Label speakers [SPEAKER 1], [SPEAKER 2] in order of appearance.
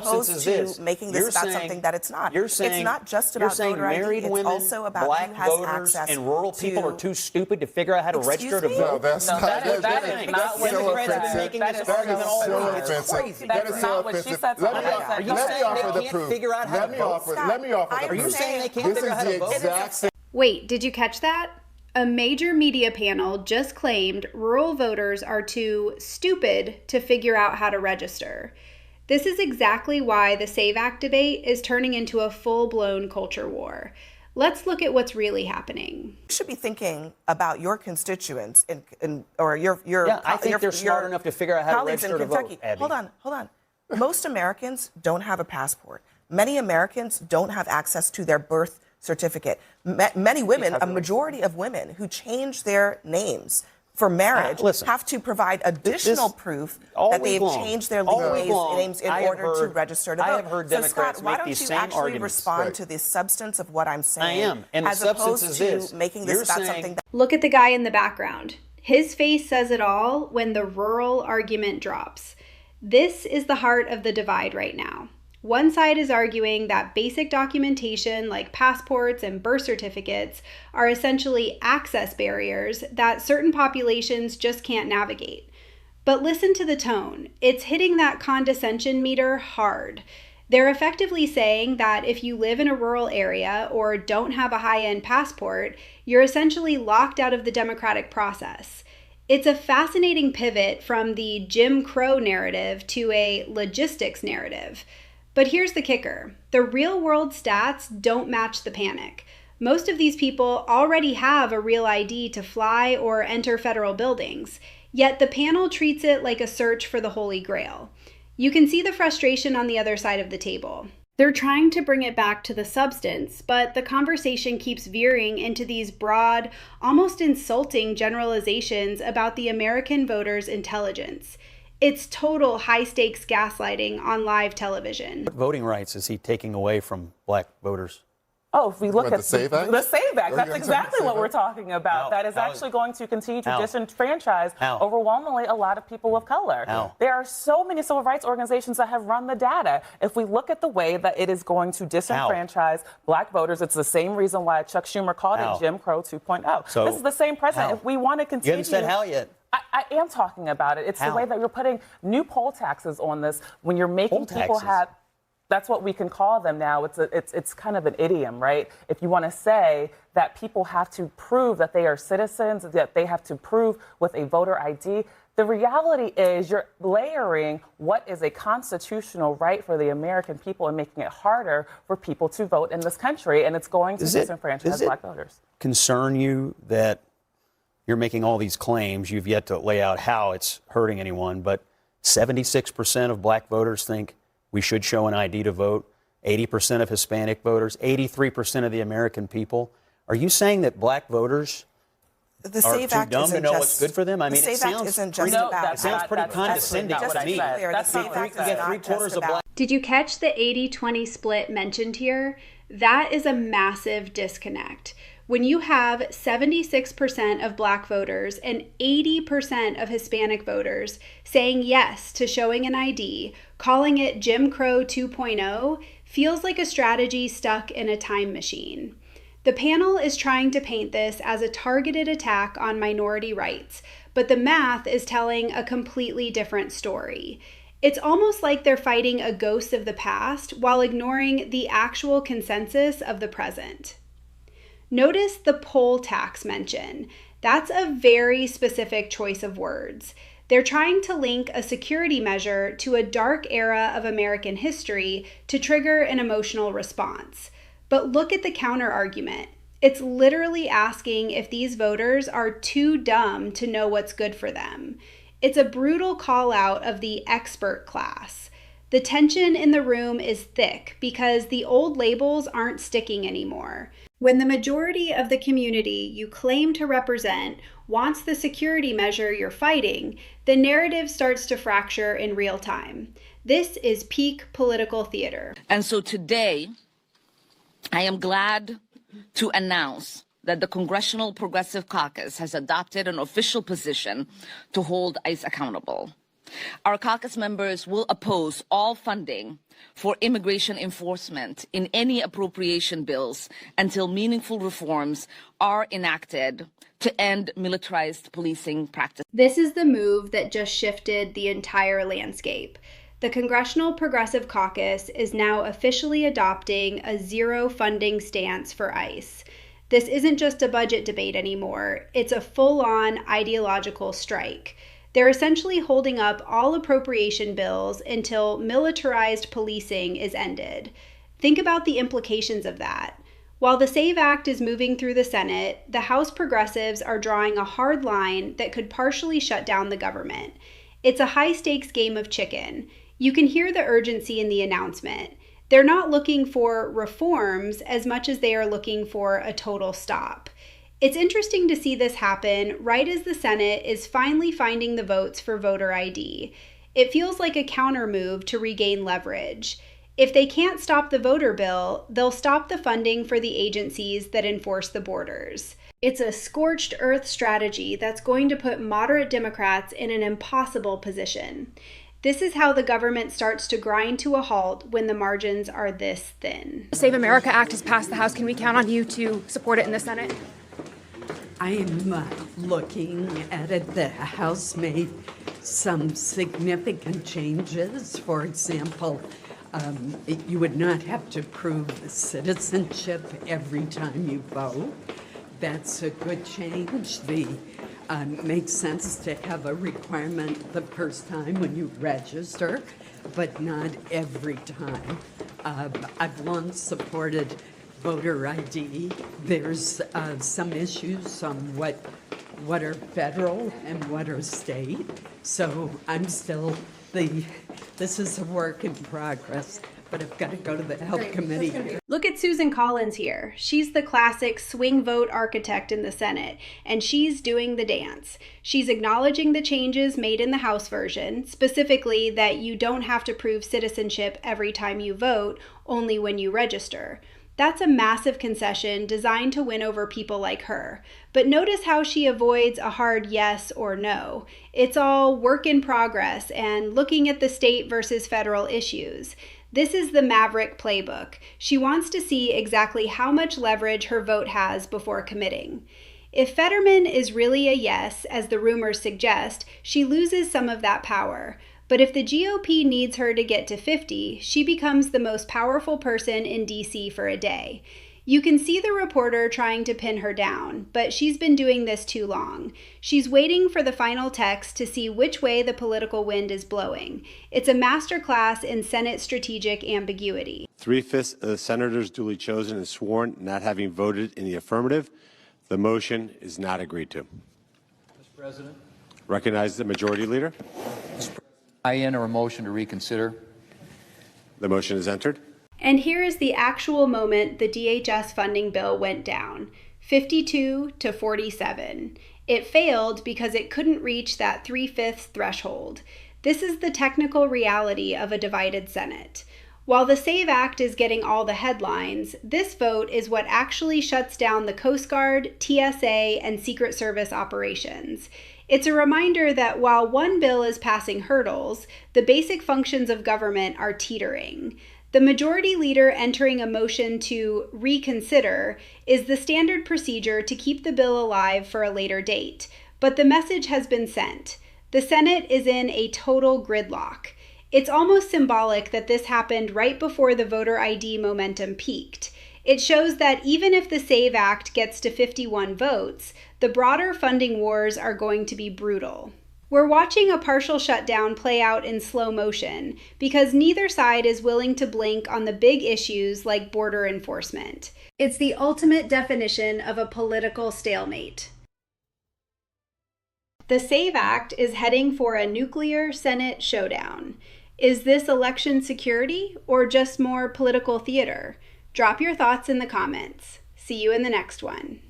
[SPEAKER 1] Opposed to making this about something that it's not. It's not just about voter ID. It's also about
[SPEAKER 2] black
[SPEAKER 1] who has
[SPEAKER 2] voters
[SPEAKER 1] access
[SPEAKER 2] and rural people are too stupid to figure out how to register to vote.
[SPEAKER 3] No, that's not.
[SPEAKER 4] That is not what
[SPEAKER 2] Democrats have been
[SPEAKER 4] she said.
[SPEAKER 2] making
[SPEAKER 4] That
[SPEAKER 2] this
[SPEAKER 4] is
[SPEAKER 2] argument all
[SPEAKER 4] so
[SPEAKER 2] along. It's
[SPEAKER 4] offensive.
[SPEAKER 2] crazy.
[SPEAKER 4] That is not what she said.
[SPEAKER 2] Are you saying they can't figure out how to vote?
[SPEAKER 3] Let me offer the proof.
[SPEAKER 2] Are you saying they can't figure out how to vote?
[SPEAKER 5] Wait, did you catch that? A major media panel just claimed rural voters are too stupid to figure out how to register. This is exactly why the SAVE Act debate is turning into a full-blown culture war. Let's look at what's really happening.
[SPEAKER 1] You should be thinking about your constituents or your
[SPEAKER 2] I think they're smart enough to figure out how to register to vote. Abby.
[SPEAKER 1] Hold on. Most Americans don't have a passport. Many Americans don't have access to their birth certificate. Many women, a majority of women who change their names for marriage have to provide additional proof that they've changed their legal names in order to register to vote.
[SPEAKER 2] I have heard Democrats
[SPEAKER 1] Scott,
[SPEAKER 2] make these same arguments.
[SPEAKER 1] why don't you actually respond to the substance of what I'm saying?
[SPEAKER 2] I am, and
[SPEAKER 1] as
[SPEAKER 2] the substance
[SPEAKER 1] opposed
[SPEAKER 2] is
[SPEAKER 1] to
[SPEAKER 2] this.
[SPEAKER 1] making this about something that...
[SPEAKER 5] Look at the guy in the background. His face says it all when the rural argument drops. This is the heart of the divide right now. One side is arguing that basic documentation like passports and birth certificates are essentially access barriers that certain populations just can't navigate. But listen to the tone. It's hitting that condescension meter hard. They're effectively saying that if you live in a rural area or don't have a high-end passport, you're essentially locked out of the democratic process. It's a fascinating pivot from the Jim Crow narrative to a logistics narrative. But here's the kicker. The real-world stats don't match the panic. Most of these people already have a real ID to fly or enter federal buildings, yet the panel treats it like a search for the Holy Grail. You can see the frustration on the other side of the table. They're trying to bring it back to the substance, but the conversation keeps veering into these broad, almost insulting generalizations about the American voter's intelligence. It's total high-stakes gaslighting on live television.
[SPEAKER 2] What voting rights is he taking away from black voters?
[SPEAKER 4] Oh, if we look at
[SPEAKER 3] the SAVE Act?
[SPEAKER 4] The SAVE Act, that's exactly what we're talking about. That is actually going to continue to disenfranchise overwhelmingly a lot of people of color. There are so many civil rights organizations that have run the data. If we look at the way that it is going to disenfranchise black voters, it's the same reason why Chuck Schumer called it Jim Crow 2.0. So this is the same president. If we want to continue...
[SPEAKER 2] You haven't said how yet.
[SPEAKER 4] I am talking about it. It's the way that you're putting new poll taxes on this when you're making people have... That's what we can call them now. It's kind of an idiom, right? If you want to say that people have to prove that they are citizens, that they have to prove with a voter ID, the reality is you're layering what is a constitutional right for the American people and making it harder for people to vote in this country, and it's going to disenfranchise black voters.
[SPEAKER 2] Concern you that you're making all these claims? You've yet to lay out how it's hurting anyone, but 76% of black voters think we should show an ID to vote. 80% of Hispanic voters, 83% of the American people. Are you saying that black voters are too dumb to know what's good for them? I mean, it sounds pretty condescending to me.
[SPEAKER 5] Did you catch the 80-20 split mentioned here? That is a massive disconnect. When you have 76% of black voters and 80% of Hispanic voters saying yes to showing an ID, calling it Jim Crow 2.0 feels like a strategy stuck in a time machine. The panel is trying to paint this as a targeted attack on minority rights, but the math is telling a completely different story. It's almost like they're fighting a ghost of the past while ignoring the actual consensus of the present. Notice the poll tax mention. That's a very specific choice of words. They're trying to link a security measure to a dark era of American history to trigger an emotional response. But look at the counter argument. It's literally asking if these voters are too dumb to know what's good for them. It's a brutal call out of the expert class. The tension in the room is thick because the old labels aren't sticking anymore. When the majority of the community you claim to represent wants the security measure you're fighting, the narrative starts to fracture in real time. This is peak political theater.
[SPEAKER 6] And so today, I am glad to announce that the Congressional Progressive Caucus has adopted an official position to hold ICE accountable. Our caucus members will oppose all funding for immigration enforcement in any appropriation bills until meaningful reforms are enacted to end militarized policing practice.
[SPEAKER 5] This is the move that just shifted the entire landscape. The Congressional Progressive Caucus is now officially adopting a zero funding stance for ICE. This isn't just a budget debate anymore, it's a full-on ideological strike. They're essentially holding up all appropriation bills until militarized policing is ended. Think about the implications of that. While the SAVE Act is moving through the Senate, the House progressives are drawing a hard line that could partially shut down the government. It's a high-stakes game of chicken. You can hear the urgency in the announcement. They're not looking for reforms as much as they are looking for a total stop. It's interesting to see this happen right as the Senate is finally finding the votes for voter ID. It feels like a counter move to regain leverage. If they can't stop the voter bill, they'll stop the funding for the agencies that enforce the borders. It's a scorched earth strategy that's going to put moderate Democrats in an impossible position. This is how the government starts to grind to a halt when the margins are this thin.
[SPEAKER 3] The Save America Act has passed the House. Can we count on you to support it in the Senate?
[SPEAKER 7] I'm looking at it. The House made some significant changes. For example, you would not have to prove citizenship every time you vote. That's a good change. Makes sense to have a requirement the first time when you register, but not every time. I've long supported voter ID. There's some issues on what are federal and what are state. So I'm still this is a work in progress, but I've got to go to the Health Committee.
[SPEAKER 5] Look at Susan Collins here. She's the classic swing vote architect in the Senate, and she's doing the dance. She's acknowledging the changes made in the House version, specifically that you don't have to prove citizenship every time you vote, only when you register. That's a massive concession designed to win over people like her. But notice how she avoids a hard yes or no. It's all work in progress and looking at the state versus federal issues. This is the Maverick playbook. She wants to see exactly how much leverage her vote has before committing. If Fetterman is really a yes, as the rumors suggest, she loses some of that power. But if the GOP needs her to get to 50, she becomes the most powerful person in DC for a day. You can see the reporter trying to pin her down, but she's been doing this too long. She's waiting for the final text to see which way the political wind is blowing. It's a masterclass in Senate strategic ambiguity.
[SPEAKER 8] 3/5 of the senators duly chosen and sworn not having voted in the affirmative. The motion is not agreed to.
[SPEAKER 9] Mr. President.
[SPEAKER 8] Recognize the majority leader.
[SPEAKER 9] I enter a motion to reconsider.
[SPEAKER 8] The motion is entered.
[SPEAKER 5] And here is the actual moment the DHS funding bill went down, 52 to 47. It failed because it couldn't reach that 3/5 threshold. This is the technical reality of a divided Senate. While the SAVE Act is getting all the headlines, this vote is what actually shuts down the Coast Guard, TSA, and Secret Service operations. It's a reminder that while one bill is passing hurdles, the basic functions of government are teetering. The majority leader entering a motion to reconsider is the standard procedure to keep the bill alive for a later date, but the message has been sent. The Senate is in a total gridlock. It's almost symbolic that this happened right before the voter ID momentum peaked. It shows that even if the SAVE Act gets to 51 votes, the broader funding wars are going to be brutal. We're watching a partial shutdown play out in slow motion because neither side is willing to blink on the big issues like border enforcement. It's the ultimate definition of a political stalemate. The SAVE Act is heading for a nuclear Senate showdown. Is this election security or just more political theater? Drop your thoughts in the comments. See you in the next one.